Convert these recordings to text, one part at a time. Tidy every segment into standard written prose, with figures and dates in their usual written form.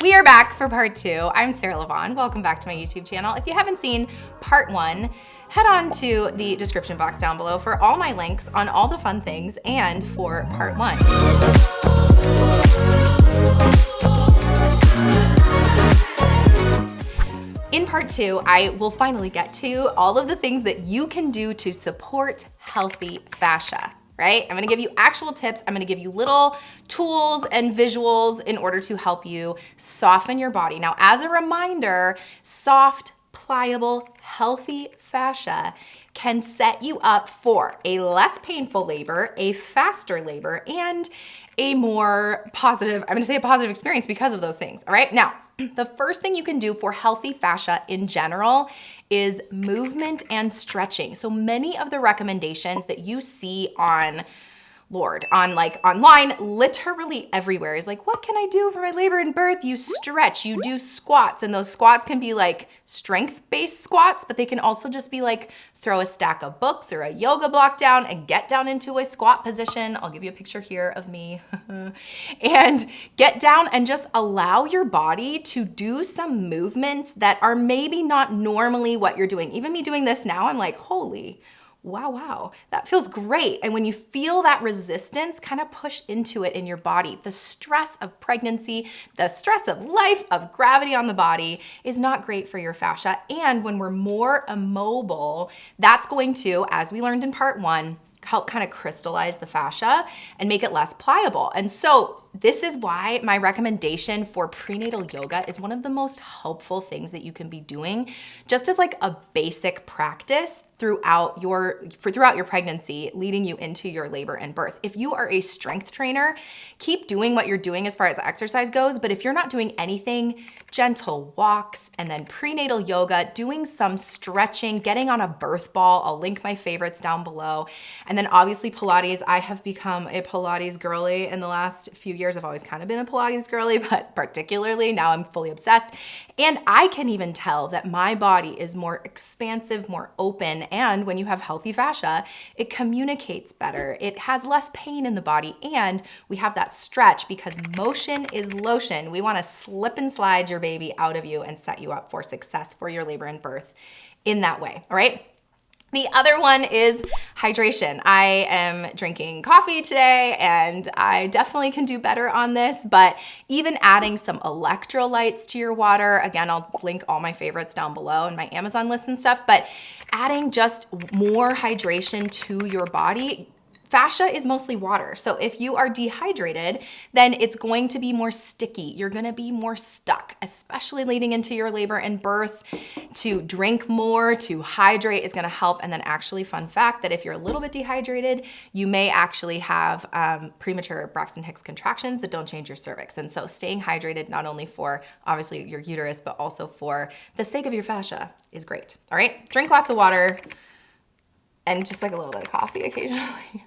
We are back for part 2. I'm Sarah Lavonne. Welcome back to my YouTube channel. If you haven't seen part 1, head on to the description box down below for all my links on all the fun things and for part 1. In part 2, I will finally get to all of the things that you can do to support healthy fascia. Right? I'm gonna give you actual tips. I'm gonna give you little tools and visuals in order to help you soften your body. Now, as a reminder, soft, pliable, healthy fascia can set you up for a less painful labor, a faster labor, and a more positive, I'm gonna say a positive experience because of those things, all right? Now, the first thing you can do for healthy fascia in general is movement and stretching. So many of the recommendations that you see online, literally everywhere is like, what can I do for my labor and birth? You stretch, you do squats, and those squats can be like strength-based squats, but they can also just be like throw a stack of books or a yoga block down and get down into a squat position. I'll give you a picture here of me. And get down and just allow your body to do some movements that are maybe not normally what you're doing. Even me doing this now, I'm like, holy, wow, that feels great. And when you feel that resistance, kind of push into it in your body. The stress of pregnancy, the stress of life, of gravity on the body is not great for your fascia. And when we're more immobile, that's going to, as we learned in part 1, help kind of crystallize the fascia and make it less pliable. And so this is why my recommendation for prenatal yoga is one of the most helpful things that you can be doing, just as like a basic practice throughout your pregnancy, leading you into your labor and birth. If you are a strength trainer, keep doing what you're doing as far as exercise goes, but if you're not doing anything, gentle walks, and then prenatal yoga, doing some stretching, getting on a birth ball. I'll link my favorites down below. And then obviously Pilates. I have become a Pilates girly in the last few years. I've always kind of been a Pilates girly, but particularly now I'm fully obsessed. And I can even tell that my body is more expansive, more open. And when you have healthy fascia, it communicates better. It has less pain in the body. And we have that stretch because motion is lotion. We want to slip and slide your baby out of you and set you up for success for your labor and birth in that way. All right. The other one is hydration. I am drinking coffee today and I definitely can do better on this, but even adding some electrolytes to your water, again, I'll link all my favorites down below in my Amazon list and stuff, but adding just more hydration to your body. Fascia is mostly water. So if you are dehydrated, then it's going to be more sticky. You're gonna be more stuck, especially leading into your labor and birth. To drink more, to hydrate is gonna help. And then actually, fun fact, that if you're a little bit dehydrated, you may actually have premature Braxton Hicks contractions that don't change your cervix. And so staying hydrated, not only for obviously your uterus, but also for the sake of your fascia is great. All right, drink lots of water and just like a little bit of coffee occasionally.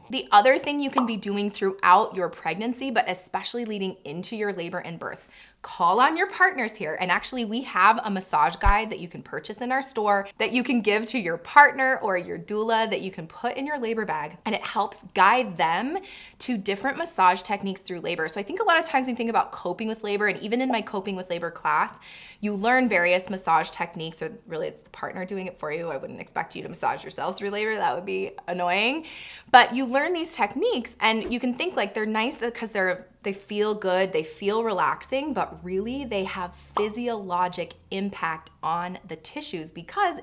The other thing you can be doing throughout your pregnancy, but especially leading into your labor and birth, call on your partners here. And actually we have a massage guide that you can purchase in our store that you can give to your partner or your doula that you can put in your labor bag. And it helps guide them to different massage techniques through labor. So I think a lot of times we think about coping with labor, and even in my coping with labor class, you learn various massage techniques, or really it's the partner doing it for you. I wouldn't expect you to massage yourself through labor. That would be annoying. But you learn these techniques and you can think like they're nice because they feel good, they feel relaxing, but really they have physiologic impact on the tissues because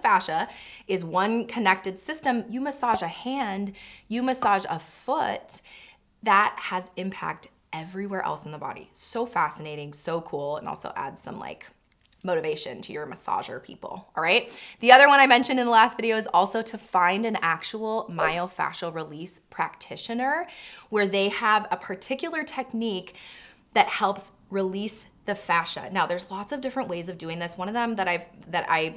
fascia is one connected system. You massage a hand, you massage a foot, that has impact everywhere else in the body. So fascinating, so cool, and also adds some like motivation to your massager people, all right? The other one I mentioned in the last video is also to find an actual myofascial release practitioner where they have a particular technique that helps release the fascia. Now, there's lots of different ways of doing this. One of them that I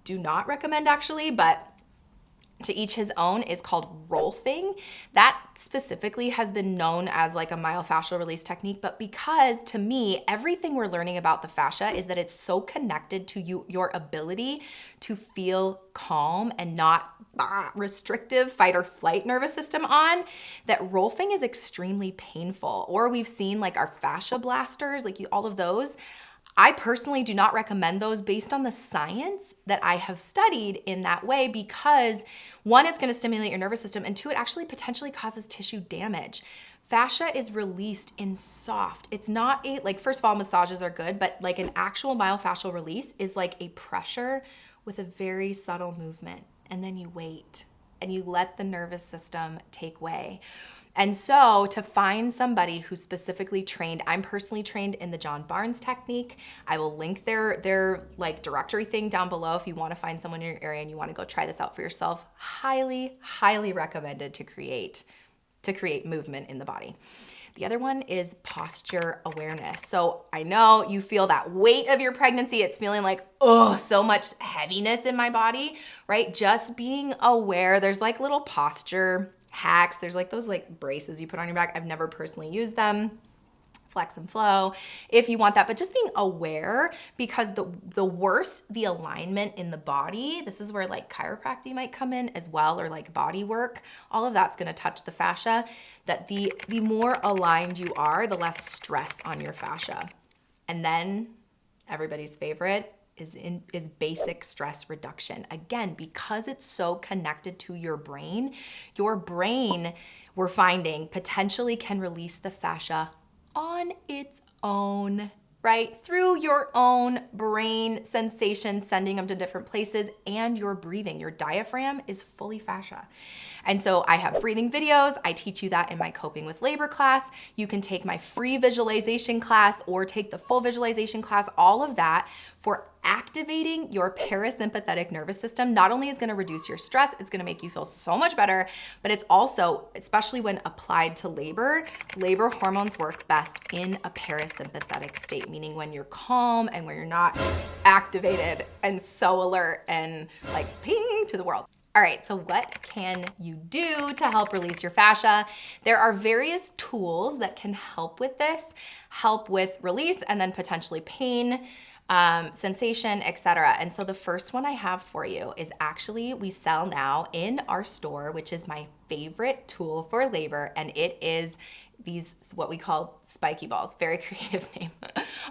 do not recommend actually, but to each his own is called rolfing. That specifically has been known as like a myofascial release technique, but because to me, everything we're learning about the fascia is that it's so connected to your ability to feel calm and not restrictive fight or flight nervous system on, that rolfing is extremely painful. Or we've seen like our fascia blasters, like all of those. I personally do not recommend those based on the science that I have studied in that way, because one, it's going to stimulate your nervous system, and two, it actually potentially causes tissue damage. Fascia is released in soft. It's not first of all, massages are good, but like an actual myofascial release is like a pressure with a very subtle movement. And then you wait and you let the nervous system take way. And so to find somebody who's specifically trained, I'm personally trained in the John Barnes technique. I will link their like directory thing down below if you want to find someone in your area and you want to go try this out for yourself. Highly, highly recommended to create movement in the body. The other one is posture awareness. So I know you feel that weight of your pregnancy. It's feeling like, oh, so much heaviness in my body, right? Just being aware. There's like little posture hacks. There's like those like braces you put on your back. I've never personally used them. Flex and flow if you want that, but just being aware, because the worse the alignment in the body, this is where like chiropractic might come in as well, or like body work, all of that's going to touch the fascia, that the more aligned you are, the less stress on your fascia. And then everybody's favorite is basic stress reduction. Again, because it's so connected to your brain, we're finding potentially can release the fascia on its own, right? Through your own brain sensations, sending them to different places, and your breathing. Your diaphragm is fully fascia. And so I have breathing videos. I teach you that in my Coping with Labor class. You can take my free visualization class or take the full visualization class. All of that for activating your parasympathetic nervous system. Not only is going to reduce your stress, it's going to make you feel so much better, but it's also, especially when applied to labor hormones work best in a parasympathetic state, meaning when you're calm and when you're not activated and so alert and like ping to the world. All right, so what can you do to help release your fascia? There are various tools that can help with this, help with release and then potentially pain, sensation, etc. And so the first one I have for you is actually we sell now in our store, which is my favorite tool for labor, and it is these, what we call spiky balls. Very creative name.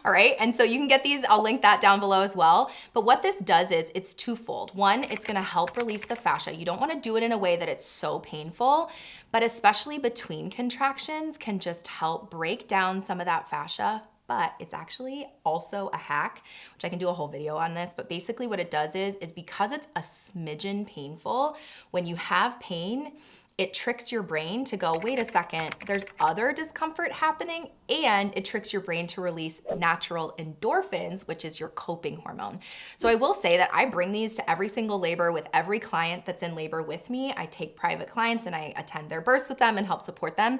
All right, and so you can get these, I'll link that down below as well. But what this does is it's twofold. One, it's gonna help release the fascia. You don't wanna do it in a way that it's so painful, but especially between contractions can just help break down some of that fascia. But it's actually also a hack, which I can do a whole video on this, but basically what it does is because it's a smidgen painful, when you have pain, it tricks your brain to go, wait a second, there's other discomfort happening, and it tricks your brain to release natural endorphins, which is your coping hormone. So I will say that I bring these to every single labor with every client that's in labor with me. I take private clients and I attend their births with them and help support them.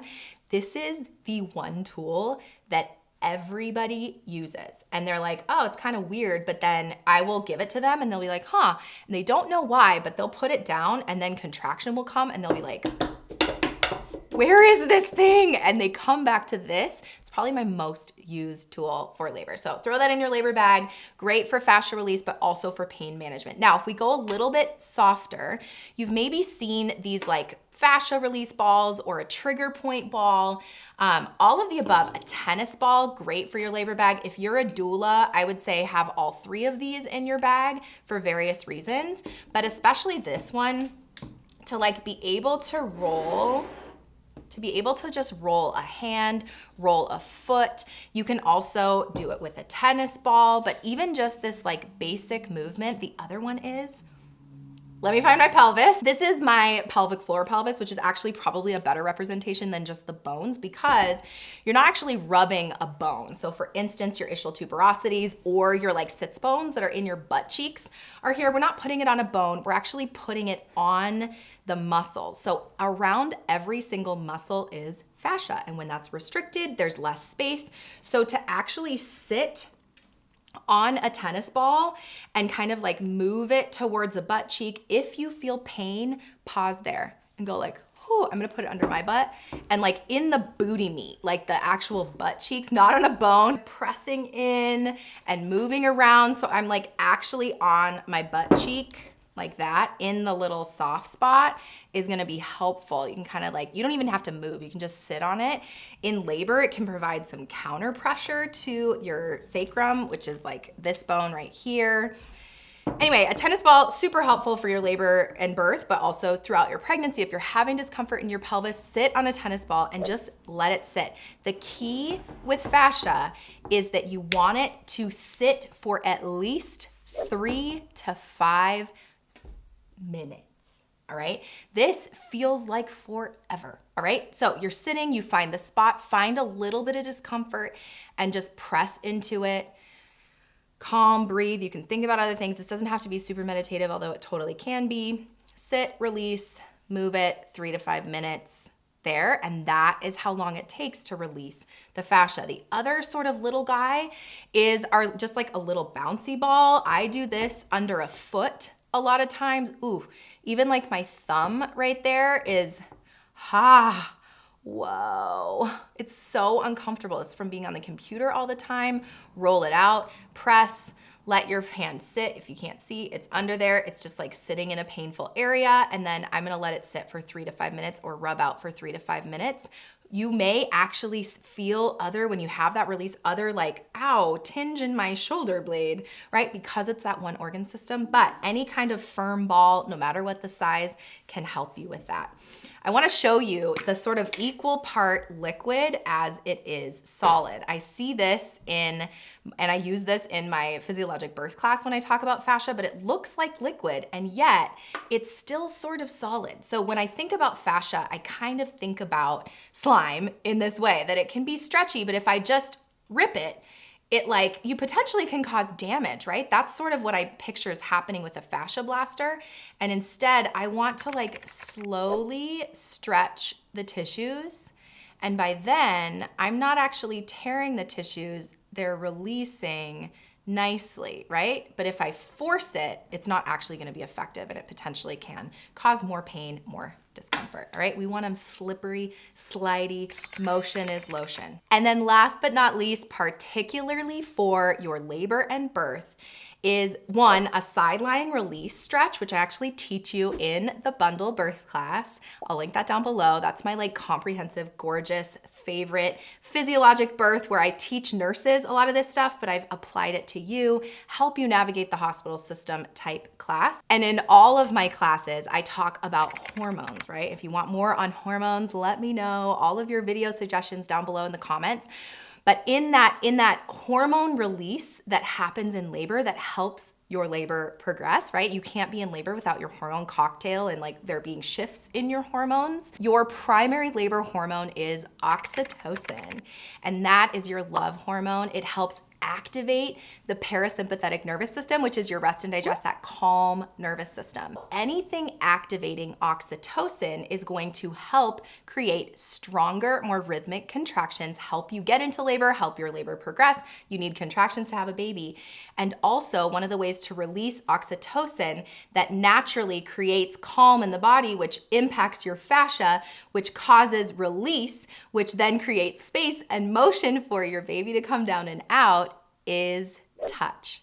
This is the one tool that everybody uses. And they're like, oh, it's kind of weird, but then I will give it to them and they'll be like, huh, and they don't know why, but they'll put it down and then contraction will come and they'll be like, where is this thing? And they come back to this. It's probably my most used tool for labor. So throw that in your labor bag. Great for fascia release, but also for pain management. Now, if we go a little bit softer, you've maybe seen these like fascia release balls or a trigger point ball, all of the above. A tennis ball, great for your labor bag. If you're a doula, I would say have all three of these in your bag for various reasons, but especially this one to like be able to roll, to be able to just roll a hand, roll a foot. You can also do it with a tennis ball, but even just this like basic movement. The other one is, let me find my pelvis. This is my pelvic floor pelvis, which is actually probably a better representation than just the bones because you're not actually rubbing a bone. So for instance, your ischial tuberosities or your like sits bones that are in your butt cheeks are here. We're not putting it on a bone. We're actually putting it on the muscles. So around every single muscle is fascia. And when that's restricted, there's less space. So to actually sit on a tennis ball and kind of like move it towards a butt cheek. If you feel pain, pause there and go like, whew, I'm gonna put it under my butt, and like in the booty meat, like the actual butt cheeks, not on a bone, pressing in and moving around. So I'm like actually on my butt cheek like that in the little soft spot is gonna be helpful. You can kind of like, you don't even have to move, you can just sit on it. In labor, it can provide some counter pressure to your sacrum, which is like this bone right here. Anyway, a tennis ball, super helpful for your labor and birth, but also throughout your pregnancy. If you're having discomfort in your pelvis, sit on a tennis ball and just let it sit. The key with fascia is that you want it to sit for at least 3 to 5 minutes, all right? This feels like forever, all right? So you're sitting, you find the spot, find a little bit of discomfort and just press into it. Calm, breathe. You can think about other things. This doesn't have to be super meditative, although it totally can be. Sit, release, move it 3 to 5 minutes there, and that is how long it takes to release the fascia. The other sort of little guy is just like a little bouncy ball. I do this under a foot a lot of times. Ooh, even like my thumb right there is, whoa, it's so uncomfortable. It's from being on the computer all the time. Roll it out, press, let your hand sit. If you can't see, it's under there. It's just like sitting in a painful area. And then I'm gonna let it sit for 3 to 5 minutes or rub out for 3 to 5 minutes. You may actually feel when you have that release, like, ow, tinge in my shoulder blade, right? Because it's that one organ system, but any kind of firm ball, no matter what the size, can help you with that. I wanna show you the sort of equal part liquid as it is solid. I see this and I use this in my physiologic birth class when I talk about fascia, but it looks like liquid and yet it's still sort of solid. So when I think about fascia, I kind of think about slime in this way, that it can be stretchy, but if I just rip it, you potentially can cause damage, right? That's sort of what I picture is happening with a fascia blaster. And instead, I want to like slowly stretch the tissues. And by then, I'm not actually tearing the tissues, they're releasing nicely, right? But if I force it, it's not actually gonna be effective and it potentially can cause more pain, more discomfort, all right? We want them slippery, slidey, motion is lotion. And then last but not least, particularly for your labor and birth, is one, a side-lying release stretch, which I actually teach you in the bundle birth class. I'll link that down below. That's my like comprehensive, gorgeous, favorite physiologic birth where I teach nurses a lot of this stuff, but I've applied it to you, help you navigate the hospital system type class. And in all of my classes, I talk about hormones, right? If you want more on hormones, let me know. All of your video suggestions down below in the comments. But in that hormone release that happens in labor that helps your labor progress, right? You can't be in labor without your hormone cocktail and like there being shifts in your hormones. Your primary labor hormone is oxytocin, and that is your love hormone. It helps activate the parasympathetic nervous system, which is your rest and digest, that calm nervous system. Anything activating oxytocin is going to help create stronger, more rhythmic contractions, help you get into labor, help your labor progress. You need contractions to have a baby. And also one of the ways to release oxytocin that naturally creates calm in the body, which impacts your fascia, which causes release, which then creates space and motion for your baby to come down and out, is touch.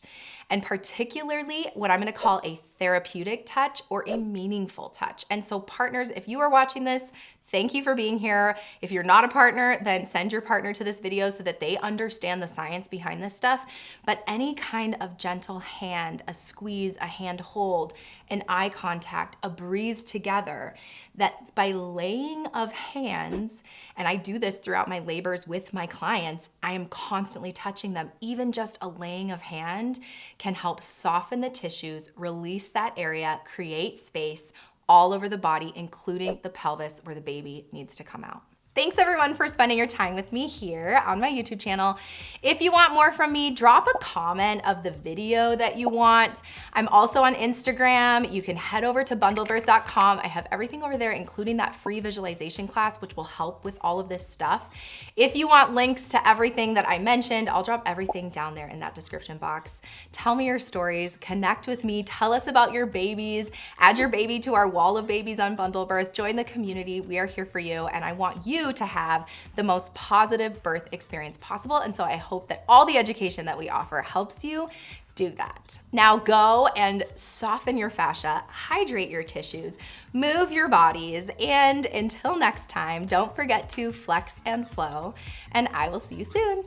And particularly what I'm gonna call a therapeutic touch or a meaningful touch. And so partners, if you are watching this, thank you for being here. If you're not a partner, then send your partner to this video so that they understand the science behind this stuff. But any kind of gentle hand, a squeeze, a hand hold, an eye contact, a breathe together, that by laying of hands, and I do this throughout my labors with my clients, I am constantly touching them. Even just a laying of hand can help soften the tissues, release that area, create space all over the body, including the pelvis where the baby needs to come out. Thanks everyone for spending your time with me here on my YouTube channel. If you want more from me, drop a comment of the video that you want. I'm also on Instagram. You can head over to bundlebirth.com. I have everything over there, including that free visualization class, which will help with all of this stuff. If you want links to everything that I mentioned, I'll drop everything down there in that description box. Tell me your stories, connect with me, tell us about your babies, add your baby to our wall of babies on Bundle Birth, join the community. We are here for you, and I want you to have the most positive birth experience possible. And so I hope that all the education that we offer helps you do that. Now go and soften your fascia, hydrate your tissues, move your bodies, and until next time, don't forget to flex and flow, and I will see you soon.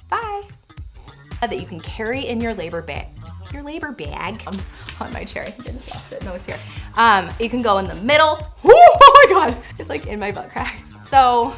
Bye. That you can carry in your labor bag. Your labor bag on my chair. I think I just lost it. No, it's here. You can go in the middle. Ooh, oh my God. It's like in my butt crack. So